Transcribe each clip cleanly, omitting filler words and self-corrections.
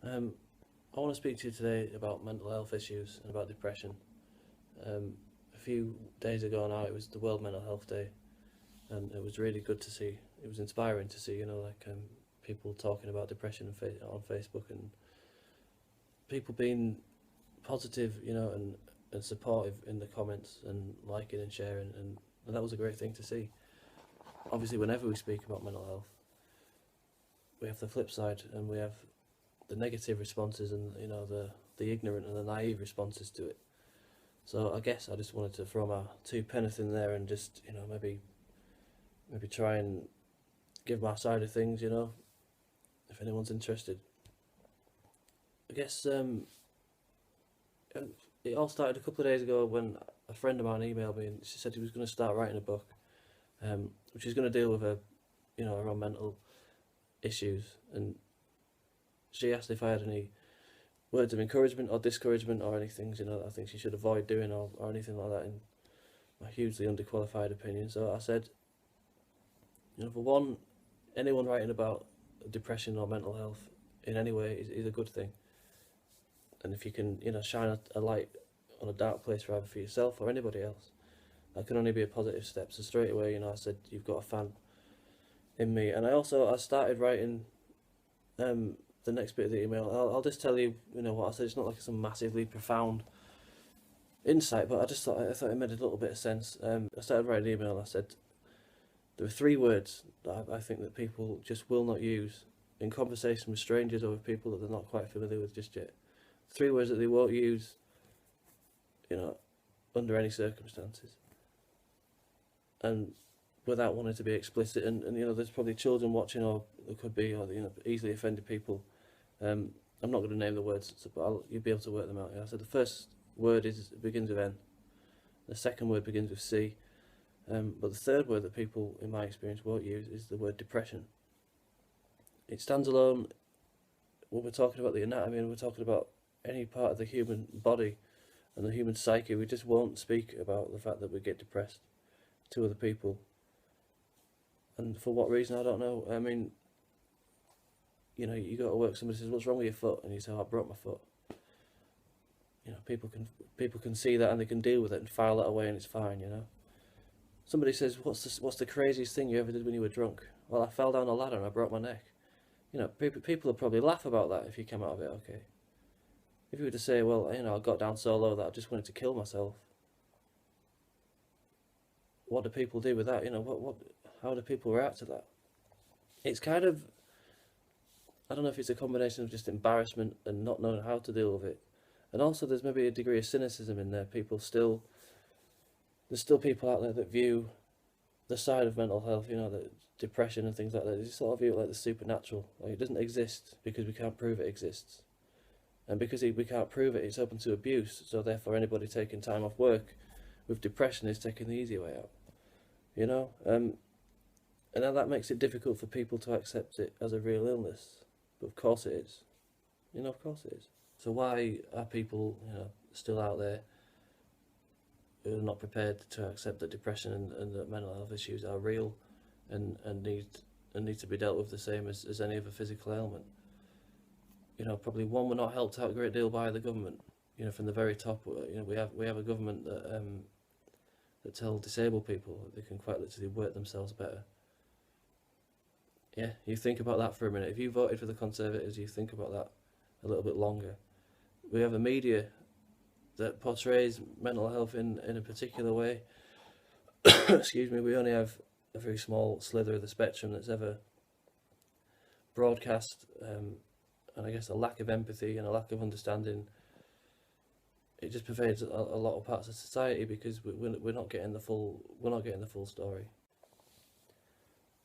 I want to speak to you today about mental health issues and about depression. A few days ago now, it was the World Mental Health Day, and it was really good to see. It was inspiring to see, people talking about depression on Facebook, and people being positive, and supportive in the comments and liking and sharing, and that was a great thing to see. Obviously, whenever we speak about mental health, we have the flip side, and we have the negative responses, and the ignorant and the naive responses to it. So I guess I just wanted to throw my two penneth in there and just maybe try and give my side of things. If anyone's interested. I guess it all started a couple of days ago when a friend of mine emailed me, and she said he was going to start writing a book, which is going to deal with around mental issues, and she asked if I had any words of encouragement or discouragement or anything, that I think she should avoid doing, or anything like that, in my hugely underqualified opinion. So I said, for one, anyone writing about depression or mental health in any way is a good thing. And if you can, shine a light on a dark place, either for yourself or anybody else, that can only be a positive step. So straight away, I said, you've got a fan in me. And I started writing the next bit of the email. I'll just tell you, what I said. It's not like some massively profound insight, but I thought it made a little bit of sense. I started writing the email, and I said there are three words that I think that people just will not use in conversation with strangers or with people that they're not quite familiar with just yet. Three words that they won't use, under any circumstances, and without wanting to be explicit. And there's probably children watching, or there could be, or easily offended people. I'm not going to name the words, but you'll be able to work them out. So the first word begins with N. The second word begins with C. But the third word that people, in my experience, won't use is the word depression. It stands alone when we're talking about the anatomy, and we're talking about any part of the human body and the human psyche. We just won't speak about the fact that we get depressed to other people. And for what reason, I don't know. I mean, you go to work, somebody says, "What's wrong with your foot?" And you say, "Oh, I broke my foot." People can see that, and they can deal with it and file it away, and it's fine. Somebody says, "What's the craziest thing you ever did when you were drunk?" "Well, I fell down a ladder and I broke my neck." People will probably laugh about that if you came out of it okay. If you were to say, "Well, I got down so low that I just wanted to kill myself," what do people do with that? How do people react to that? It's kind of, I don't know if it's a combination of just embarrassment and not knowing how to deal with it, and also there's maybe a degree of cynicism in there. There's still people out there that view the side of mental health, the depression and things like that. They sort of view it like the supernatural. Like it doesn't exist because we can't prove it exists, and because we can't prove it, it's open to abuse. So therefore, anybody taking time off work with depression is taking the easy way out. And now that makes it difficult for people to accept it as a real illness. But of course it is. Of course it is. So why are people, still out there who are not prepared to accept that depression and that mental health issues are real and need to be dealt with the same as any other physical ailment? Probably one, we're not helped out a great deal by the government. From the very top, we have a government that tell disabled people that they can quite literally work themselves better. Yeah, you think about that for a minute. If you voted for the Conservatives, you think about that a little bit longer. We have a media that portrays mental health in a particular way. Excuse me, we only have a very small slither of the spectrum that's ever broadcast, and I guess a lack of empathy and a lack of understanding. It just pervades a lot of parts of society because we're not getting the full story.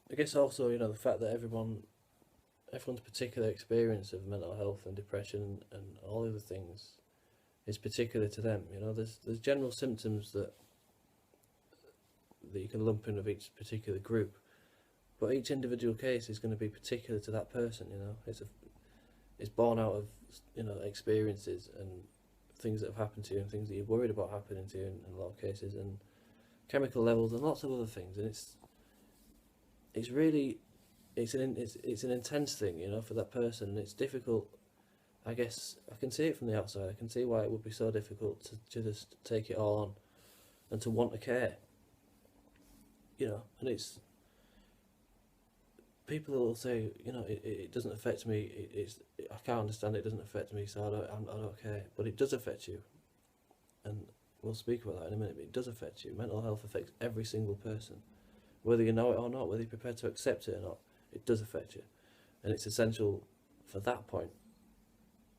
I guess also, the fact that everyone's particular experience of mental health and depression and all other things is particular to them. There's general symptoms that you can lump in with each particular group, but each individual case is going to be particular to that person. It's born out of experiences and things that have happened to you and things that you're worried about happening to you in a lot of cases, and chemical levels and lots of other things. And it's an intense thing, for that person, and it's difficult I guess I can see it from the outside. I can see why it would be so difficult to just take it all on and to want to care. And it's people will say, it doesn't affect me. I can't understand it. It doesn't affect me, so I don't care. But it does affect you, and we'll speak about that in a minute. But it does affect you. Mental health affects every single person, whether you know it or not, whether you're prepared to accept it or not. It does affect you, and it's essential for that point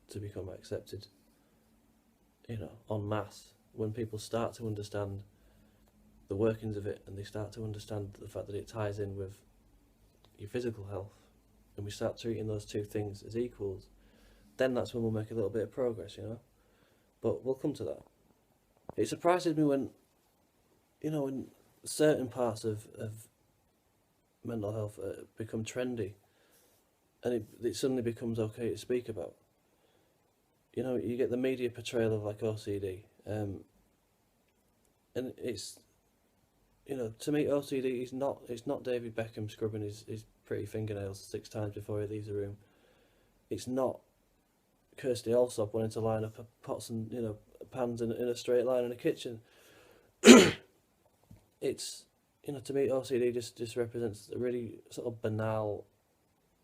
to become accepted. En masse, when people start to understand the workings of it, and they start to understand the fact that it ties in with your physical health, and we start treating those two things as equals, then that's when we'll make a little bit of progress, But we'll come to that. It surprises me when certain parts of mental health become trendy, and it suddenly becomes okay to speak about. You get the media portrayal of like OCD, and it's, to me OCD it's not David Beckham scrubbing his pretty fingernails 6 times before he leaves the room. It's not Kirsty Allsop wanting to line up pots and pans in a straight line in a kitchen. It's, to me OCD just represents a really sort of banal,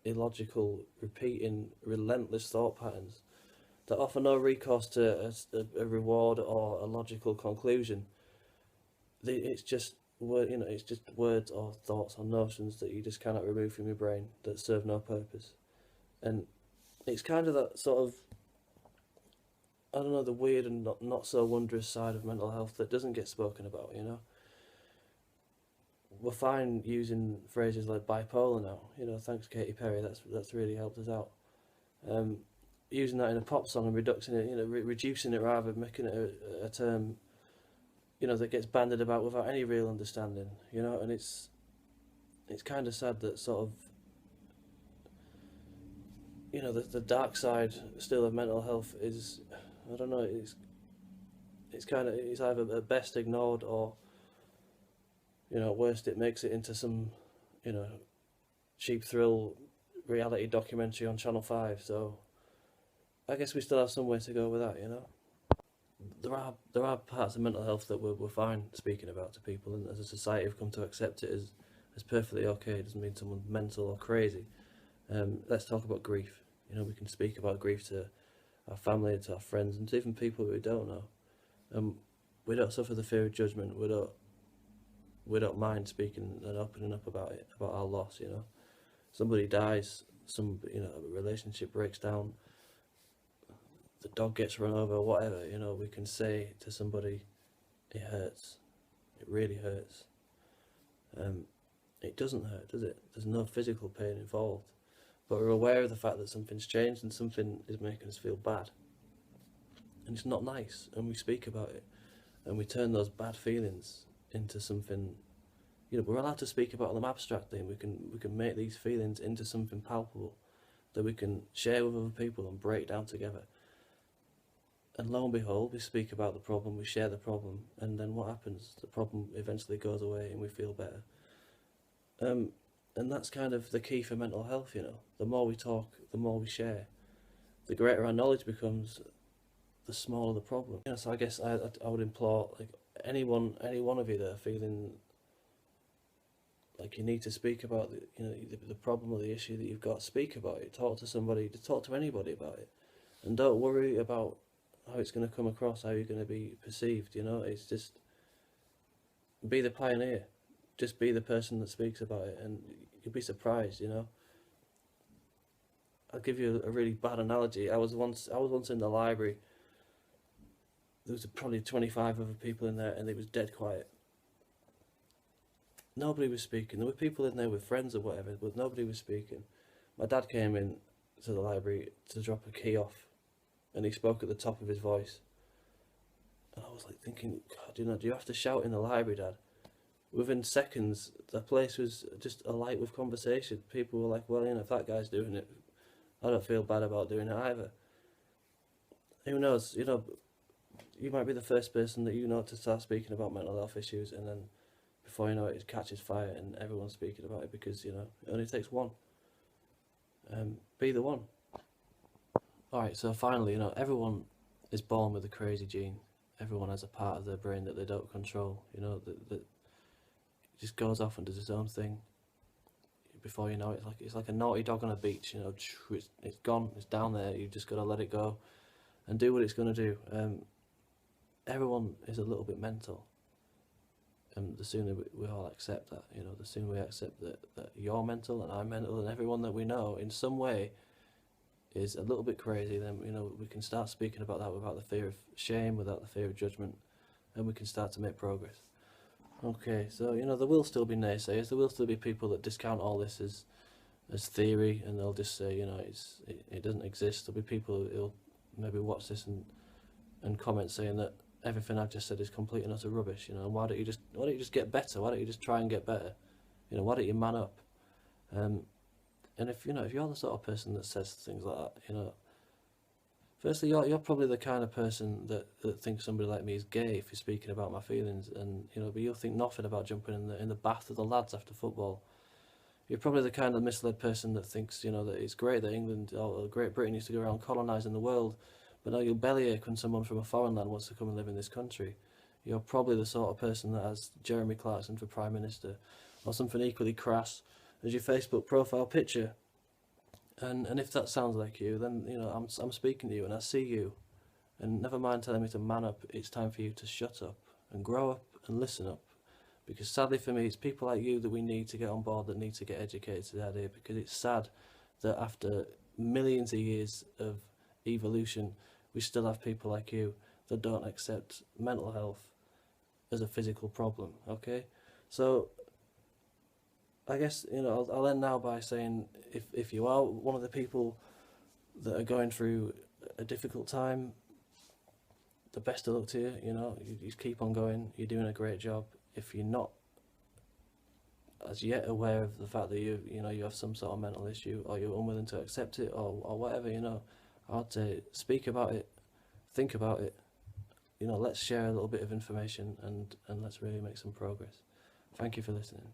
illogical, repeating, relentless thought patterns that offer no recourse to a reward or a logical conclusion. It's just it's just words or thoughts or notions that you just cannot remove from your brain that serve no purpose. And it's kind of that sort of, I don't know, the weird and not so wondrous side of mental health that doesn't get spoken about. We're fine using phrases like bipolar now. Thanks Katy Perry. That's really helped us out. Using that in a pop song and reducing it, reducing it rather, making it a term, that gets bandied about without any real understanding, and it's kind of sad that sort of, the dark side still of mental health is, I don't know, it's either at best ignored or, at worst it makes it into some, cheap thrill reality documentary on Channel 5, so I guess we still have some way to go with that, There are parts of mental health that we're fine speaking about to people, and as a society we've come to accept it as perfectly okay. It doesn't mean someone's mental or crazy. Let's talk about grief. We can speak about grief to our family, to our friends, and to even people we don't know. We don't suffer the fear of judgment. We don't mind speaking and opening up about it, about our loss. Somebody dies, a relationship breaks down, the dog gets run over, whatever, we can say to somebody, it hurts. It really hurts. It doesn't hurt, does it? There's no physical pain involved. But we're aware of the fact that something's changed and something is making us feel bad. And it's not nice, and we speak about it. And we turn those bad feelings into something, we're allowed to speak about them abstractly, and we can make these feelings into something palpable that we can share with other people and break down together. And lo and behold, we speak about the problem, we share the problem, and then what happens? The problem eventually goes away and we feel better. And that's kind of the key for mental health, The more we talk, the more we share. The greater our knowledge becomes, the smaller the problem. So I guess I would implore, like, any one of you that are feeling like you need to speak about the problem or the issue that you've got, speak about it. Talk to somebody, talk to anybody about it. And don't worry about how it's going to come across, how you're going to be perceived, It's just, be the pioneer. Just be the person that speaks about it, and you'll be surprised, I'll give you a really bad analogy. I was once in the library. There was probably 25 other people in there, and it was dead quiet. Nobody was speaking. There were people in there with friends or whatever, but nobody was speaking. My dad came in to the library to drop a key off, and he spoke at the top of his voice. And I was like thinking, God, do you have to shout in the library, Dad? Within seconds, the place was just alight with conversation. People were like, well, if that guy's doing it, I don't feel bad about doing it either. Who knows, you might be the first person that to start speaking about mental health issues, and then before you know it, it catches fire and everyone's speaking about it because, it only takes one. Be the one. Alright, so finally, everyone is born with a crazy gene. Everyone has a part of their brain that they don't control, that just goes off and does its own thing. Before you know it, it's like a naughty dog on a beach, it's gone, it's down there, you've just got to let it go and do what it's going to do. Everyone is a little bit mental, and the sooner we all accept that, the sooner we accept that you're mental and I'm mental and everyone that we know in some way is a little bit crazy, then we can start speaking about that without the fear of shame, without the fear of judgment, and we can start to make progress. Okay, so there will still be naysayers, there will still be people that discount all this as theory, and they'll just say it doesn't exist. There'll be people who'll maybe watch this and comment saying that everything I've just said is complete and utter rubbish. Why don't you just get better? Why don't you just try and get better? Why don't you man up? And if you're the sort of person that says things like that, firstly you're probably the kind of person that thinks somebody like me is gay if you're speaking about my feelings, and but you'll think nothing about jumping in the bath with the lads after football. You're probably the kind of misled person that thinks that it's great that England or Great Britain used to go around colonising the world, but now you'll bellyache when someone from a foreign land wants to come and live in this country. You're probably the sort of person that has Jeremy Clarkson for Prime Minister, or something equally crass as your Facebook profile picture. And if that sounds like you, then I'm speaking to you and I see you. And never mind telling me to man up, it's time for you to shut up and grow up and listen up. Because sadly for me, it's people like you that we need to get on board, that need to get educated to the idea, because it's sad that after millions of years of evolution, we still have people like you that don't accept mental health as a physical problem, okay? So I guess I'll end now by saying, if you are one of the people that are going through a difficult time, the best of luck to you. You just keep on going. You're doing a great job. If you're not as yet aware of the fact that you have some sort of mental issue, or you're unwilling to accept it, or whatever, I'd say speak about it, think about it. Let's share a little bit of information, and let's really make some progress. Thank you for listening.